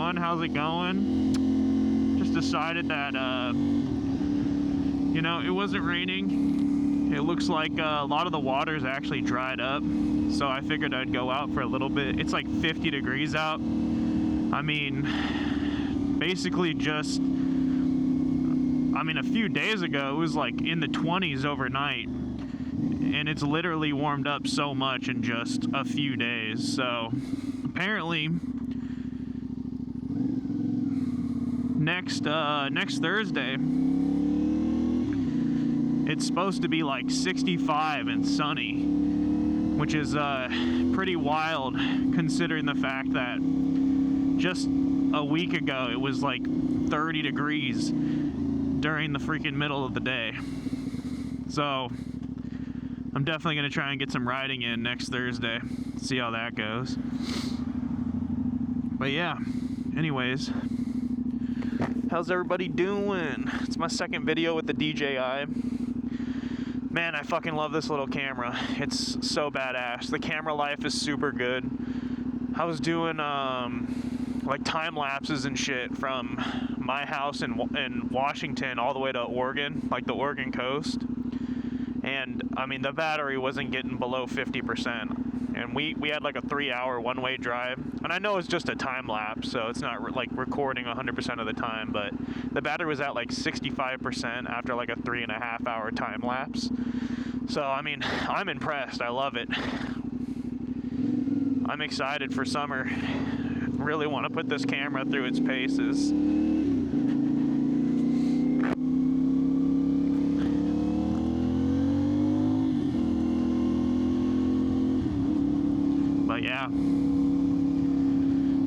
everyone. How's it going? Just decided that, you know, it wasn't raining. It looks like a lot of the water's actually dried up. So I figured I'd go out for a little bit. It's like 50 degrees out. I mean, basically just, a few days ago, it was like in the 20s overnight. And it's literally warmed up so much in just a few days. So apparently next Thursday it's supposed to be like 65 and sunny, which is pretty wild considering the fact that just a week ago it was like 30 degrees during the freaking middle of the day. So I'm definitely going to try and get some riding in next Thursday. See how that goes. But yeah, anyways. How's everybody doing? It's my second video with the DJI. Man, I fucking love this little camera. It's so badass. The camera life is super good. I was doing like time lapses and shit from my house in Washington all the way to Oregon, like the Oregon coast. And I mean, the battery wasn't getting below 50%, and we had like a 3-hour one-way drive. And I know it's just a time lapse, so it's not like recording 100% of the time, but the battery was at like 65% after like a 3.5-hour time lapse. So I mean, I'm impressed. I love it. I'm excited for summer. Really want to put this camera through its paces. But yeah,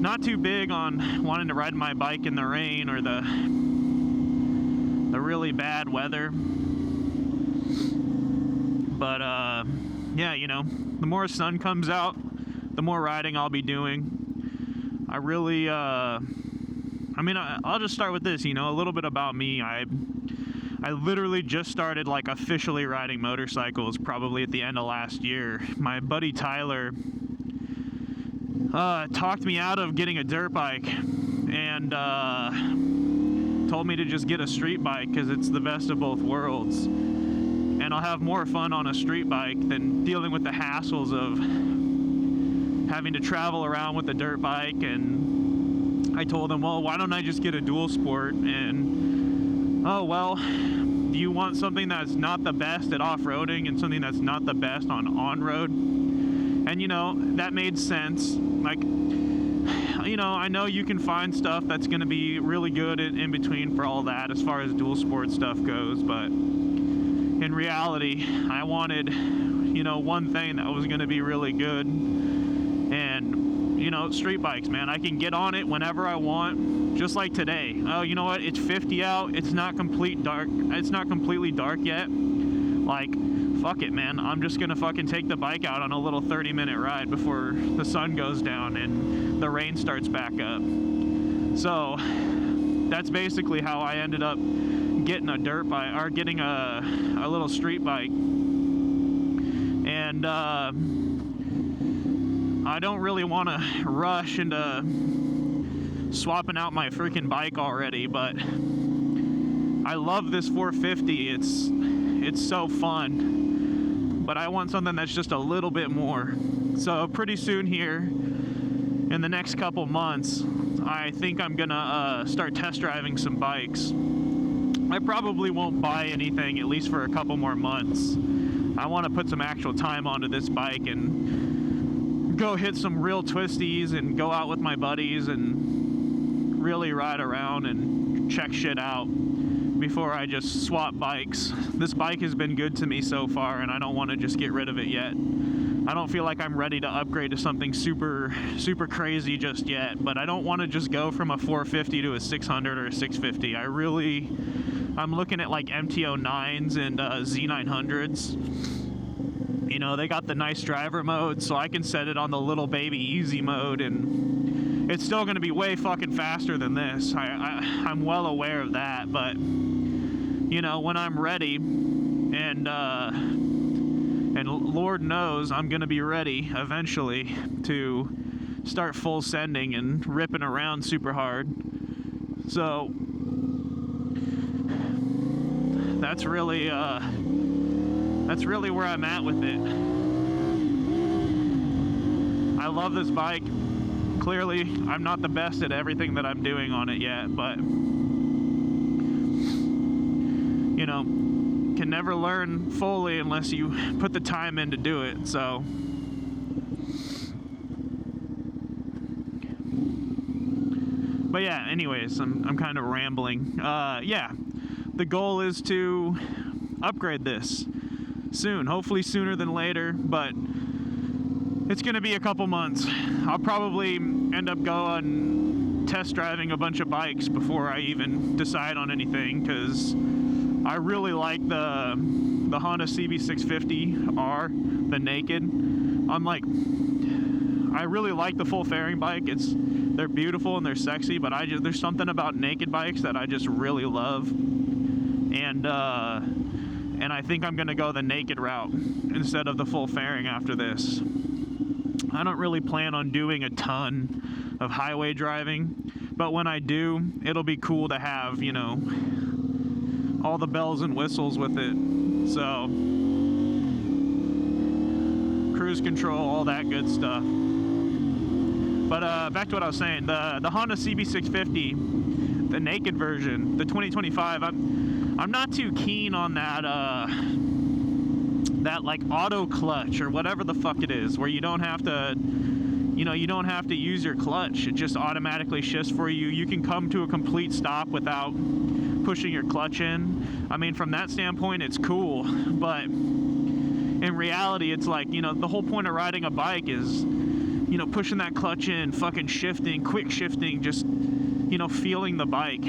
not too big on wanting to ride my bike in the rain or the really bad weather. But yeah, you know, the more sun comes out, the more riding I'll be doing. I really, I'll just start with this, you know, a little bit about me. I literally just started like officially riding motorcycles probably at the end of last year. My buddy Tyler talked me out of getting a dirt bike and told me to just get a street bike because it's the best of both worlds. And I'll have more fun on a street bike than dealing with the hassles of having to travel around with a dirt bike. And I told him, well, why don't I just get a dual sport? And, oh, well, do you want something that's not the best at off-roading and something that's not the best on-road? And, you know, that made sense. Like, you know, I know you can find stuff that's going to be really good in between for all that as far as dual sport stuff goes, but in reality, I wanted, you know, one thing that was going to be really good. And, you know, street bikes, man, I can get on it whenever I want, just like today. Oh, you know what? It's 50 out. It's not completely dark yet. Like, fuck it, man. I'm just gonna fucking take the bike out on a little 30-minute ride before the sun goes down and the rain starts back up. So that's basically how I ended up getting a dirt bike, or getting a little street bike. And I don't really want to rush into swapping out my freaking bike already, but I love this 450. It's so fun, but I want something that's just a little bit more. So pretty soon here, in the next couple months, I think I'm gonna start test driving some bikes. I probably won't buy anything, at least for a couple more months. I want to put some actual time onto this bike and go hit some real twisties and go out with my buddies and really ride around and check shit out before I just swap bikes. This bike has been good to me so far, and I don't want to just get rid of it yet. I don't feel like I'm ready to upgrade to something super crazy just yet, but I don't want to just go from a 450 to a 600 or a 650. I'm looking at like MT-09s and Z900s. You know, they got the nice driver mode, so I can set it on the little baby easy mode, and it's still going to be way fucking faster than this. I'm well aware of that, but you know, when I'm ready, and Lord knows I'm going to be ready eventually to start full sending and ripping around super hard. So that's really where I'm at with it. I love this bike. Clearly, I'm not the best at everything that I'm doing on it yet, but you know, can never learn fully unless you put the time in to do it. So but yeah, anyways, I'm kind of rambling. Yeah, the goal is to upgrade this soon, hopefully sooner than later, but it's gonna be a couple months. I'll probably end up going test driving a bunch of bikes before I even decide on anything, because I really like the Honda CB650R, the naked. I really like the full fairing bike. They're beautiful and they're sexy, but there's something about naked bikes that I just really love, and I think I'm gonna go the naked route instead of the full fairing after this. I don't really plan on doing a ton of highway driving, but when I do, it'll be cool to have, you know, all the bells and whistles with it. So cruise control, all that good stuff. But back to what I was saying, the Honda CB650, the naked version, the 2025, I'm not too keen on that like auto clutch or whatever the fuck it is, where you don't have to, you know, you don't have to use your clutch. It just automatically shifts for you. You can come to a complete stop without pushing your clutch in. I mean, from that standpoint, it's cool, but in reality, it's like, you know, the whole point of riding a bike is, you know, pushing that clutch in, fucking shifting, quick shifting, just, you know, feeling the bike.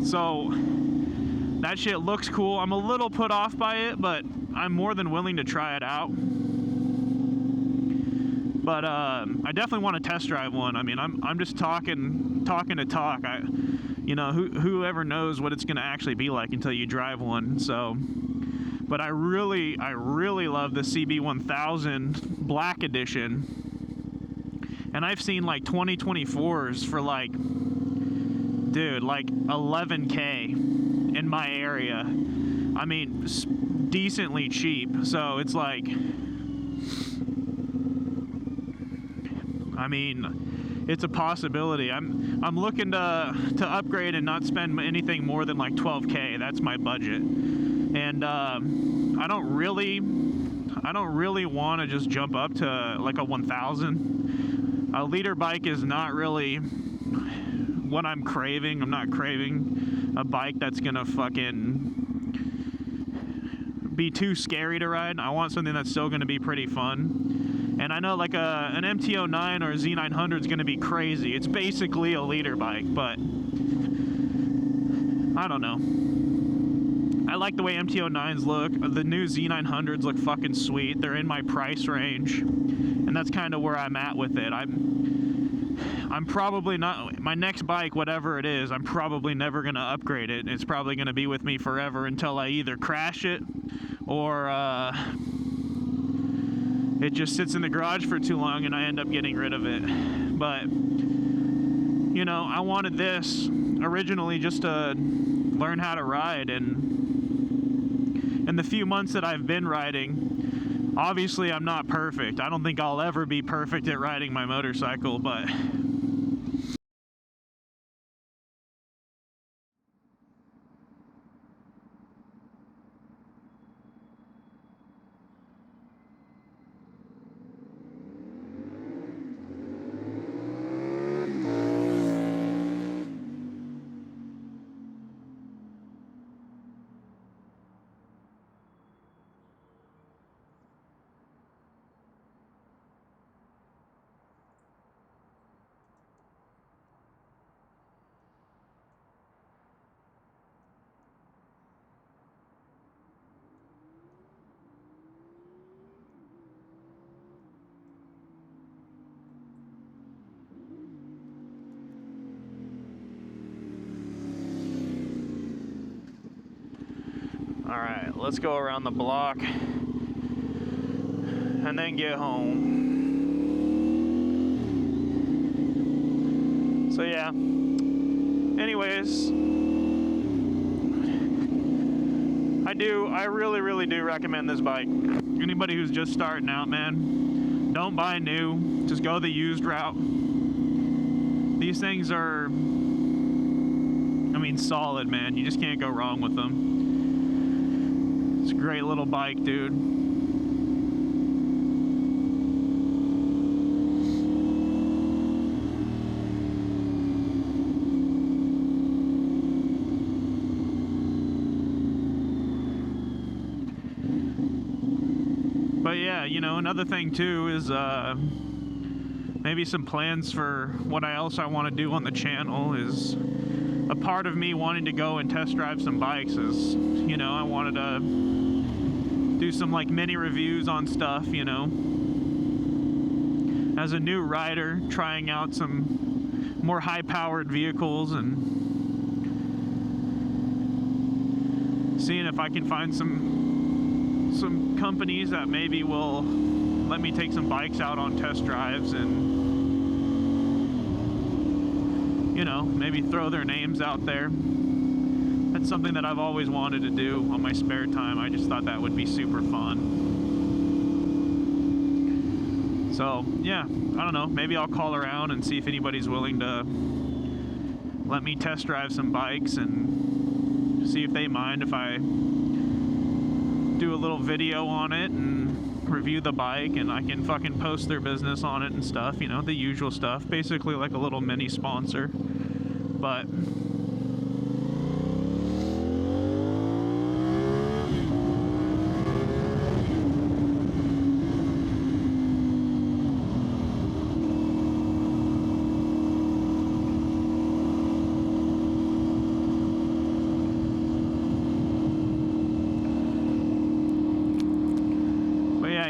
So that shit looks cool. I'm a little put off by it, but I'm more than willing to try it out. But I definitely want to test drive one. I mean, I'm just talking to talk. You know, whoever knows what it's gonna actually be like until you drive one. So, but I really love the CB1000 Black Edition, and I've seen like 2024s for like, dude, like 11K in my area. I mean, decently cheap. So it's like, I mean, it's a possibility. I'm looking to upgrade and not spend anything more than like 12K. That's my budget, and I don't really want to just jump up to like a 1000. A liter bike is not really what I'm craving. I'm not craving a bike that's gonna fucking be too scary to ride. I want something that's still gonna be pretty fun. And I know like an MT-09 or a Z900 is gonna be crazy. It's basically a liter bike, but I don't know. I like the way MT-09s look. The new Z900s look fucking sweet. They're in my price range, and that's kind of where I'm at with it. I'm probably not, my next bike, whatever it is, I'm probably never going to upgrade it. It's probably going to be with me forever until I either crash it or it just sits in the garage for too long and I end up getting rid of it. But, you know, I wanted this originally just to learn how to ride, and in the few months that I've been riding, obviously I'm not perfect. I don't think I'll ever be perfect at riding my motorcycle, but alright, let's go around the block and then get home. yeah. Anyways, I really do recommend this bike. Anybody who's just starting out, man, don't buy new. Just go the used route. These things are, I mean, solid, man. You just can't go wrong with them. It's a great little bike, dude. But yeah, you know, another thing too is maybe some plans for what else I want to do on the channel is a part of me wanting to go and test drive some bikes is, you know, I wanted to do some like mini reviews on stuff, you know, as a new rider, trying out some more high-powered vehicles and seeing if I can find some companies that maybe will let me take some bikes out on test drives and, you know, maybe throw their names out there. That's something that I've always wanted to do on my spare time. I just thought that would be super fun. So, yeah, I don't know. Maybe I'll call around and see if anybody's willing to let me test drive some bikes and see if they mind if I do a little video on it and review the bike, and I can fucking post their business on it and stuff, you know, the usual stuff, basically like a little mini sponsor. But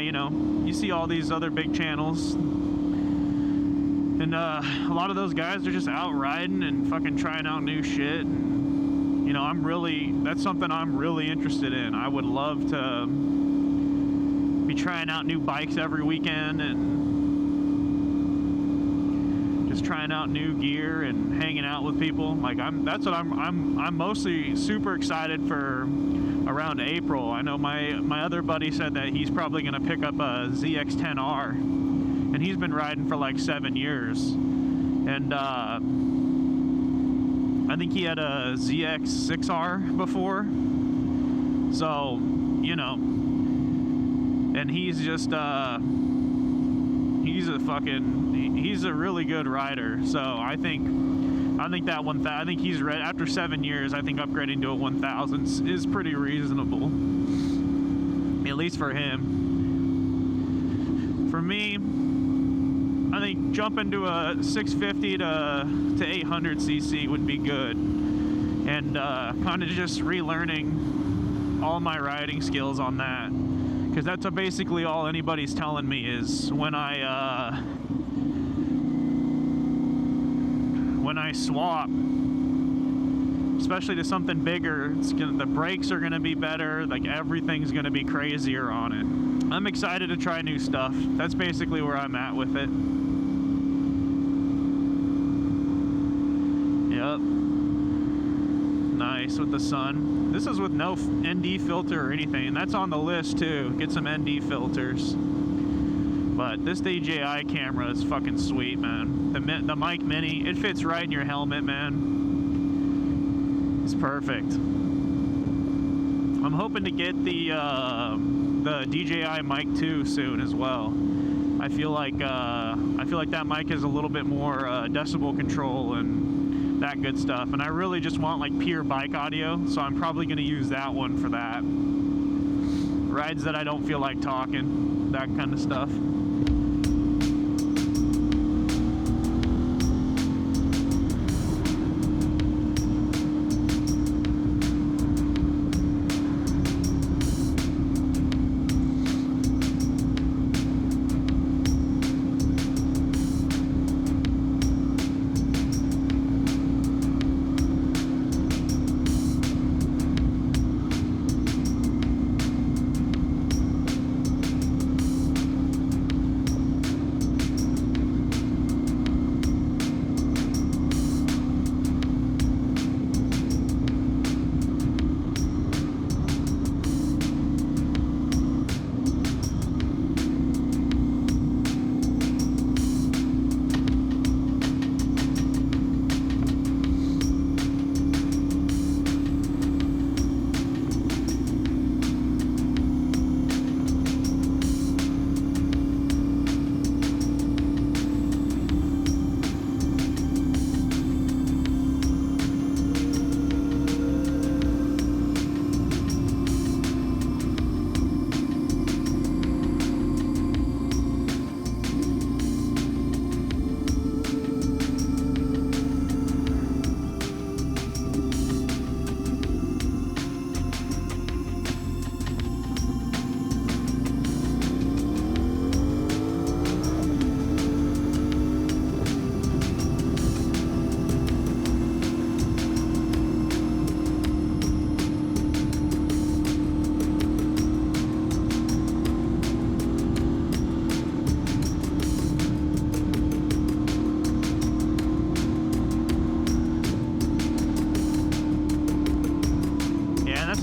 you know, you see all these other big channels, and a lot of those guys are just out riding and fucking trying out new shit. And, you know, that's something I'm really interested in. I would love to be trying out new bikes every weekend and just trying out new gear and hanging out with people. Like I'm mostly super excited for around April. I know my other buddy said that he's probably going to pick up a ZX-10R, and he's been riding for like 7 years, and I think he had a ZX-6R before, so, you know, and he's just he's a really good rider. So I think he's ready. After 7 years, I think upgrading to a 1000 is pretty reasonable, at least for him. For me, I think jumping to a 650 to 800 cc would be good, and kind of just relearning all my riding skills on that, because that's basically all anybody's telling me is when I swap, especially to something bigger, the brakes are gonna be better, like everything's gonna be crazier on it. I'm excited to try new stuff. That's basically where I'm at with it. Yep. Nice with the sun. This is with no ND filter or anything. That's on the list too. Get some ND filters. But this DJI camera is fucking sweet, man. The mic Mini, it fits right in your helmet, man. It's perfect. I'm hoping to get the DJI mic 2 soon as well. I feel like that mic has a little bit more decibel control and that good stuff. And I really just want like pure bike audio, so I'm probably going to use that one for that. Rides that I don't feel like talking, that kind of stuff.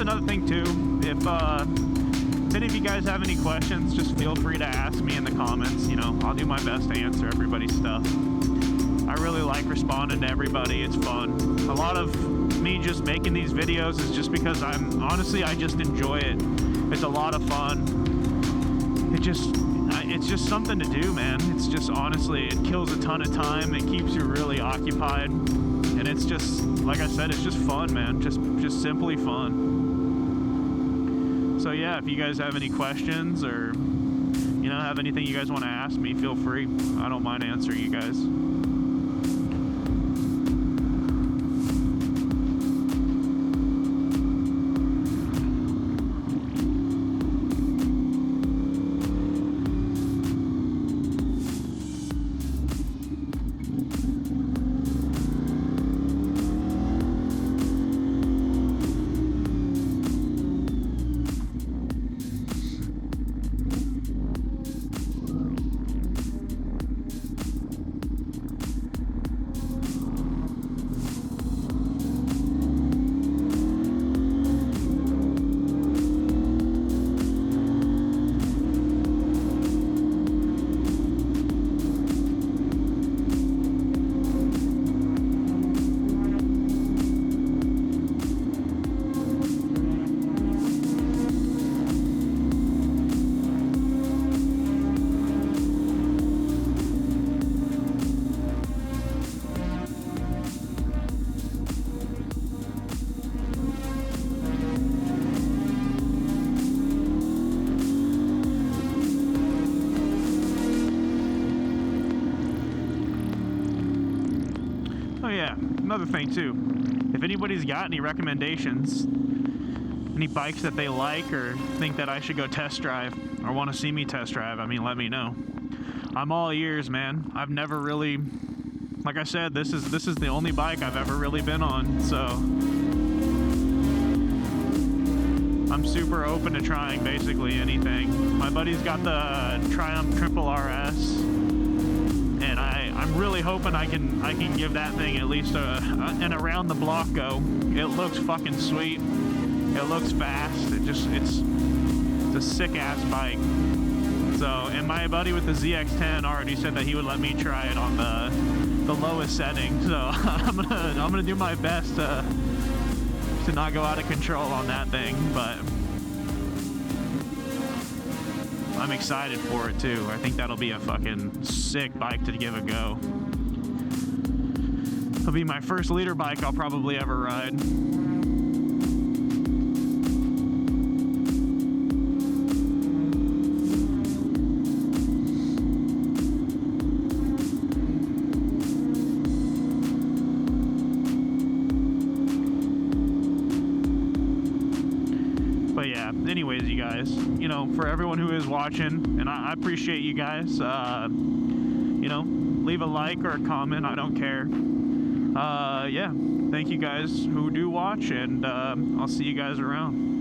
another thing too, if any of you guys have any questions, just feel free to ask me in the comments. You know, I'll do my best to answer everybody's stuff. I really like responding to everybody. It's fun. A lot of me just making these videos is just because I just enjoy it. It's a lot of fun. It's just something to do, man. It's just, honestly, it kills a ton of time. It keeps you really occupied. And it's just, like I said, it's just fun, man. Just simply fun. So yeah, if you guys have any questions or, you know, have anything you guys want to ask me, feel free. I don't mind answering you guys. Oh yeah, another thing too, if anybody's got any recommendations, any bikes that they like or think that I should go test drive or want to see me test drive, I mean, let me know. I'm all ears, man. I've never really, like I said, this is the only bike I've ever really been on, so I'm super open to trying basically anything. My buddy's got the Triumph Triple RS, and I'm really hoping I can give that thing at least an around the block go. It looks fucking sweet. It looks fast. It's a sick ass bike. So, and my buddy with the ZX10 already said that he would let me try it on the lowest setting. So I'm gonna do my best to not go out of control on that thing, but I'm excited for it too. I think that'll be a fucking sick bike to give a go. It'll be my first leader bike I'll probably ever ride. But yeah, anyways, you guys, you know, for everyone who is watching, and I appreciate you guys, you know, leave a like or a comment, I don't care. Yeah, thank you guys who do watch, and I'll see you guys around.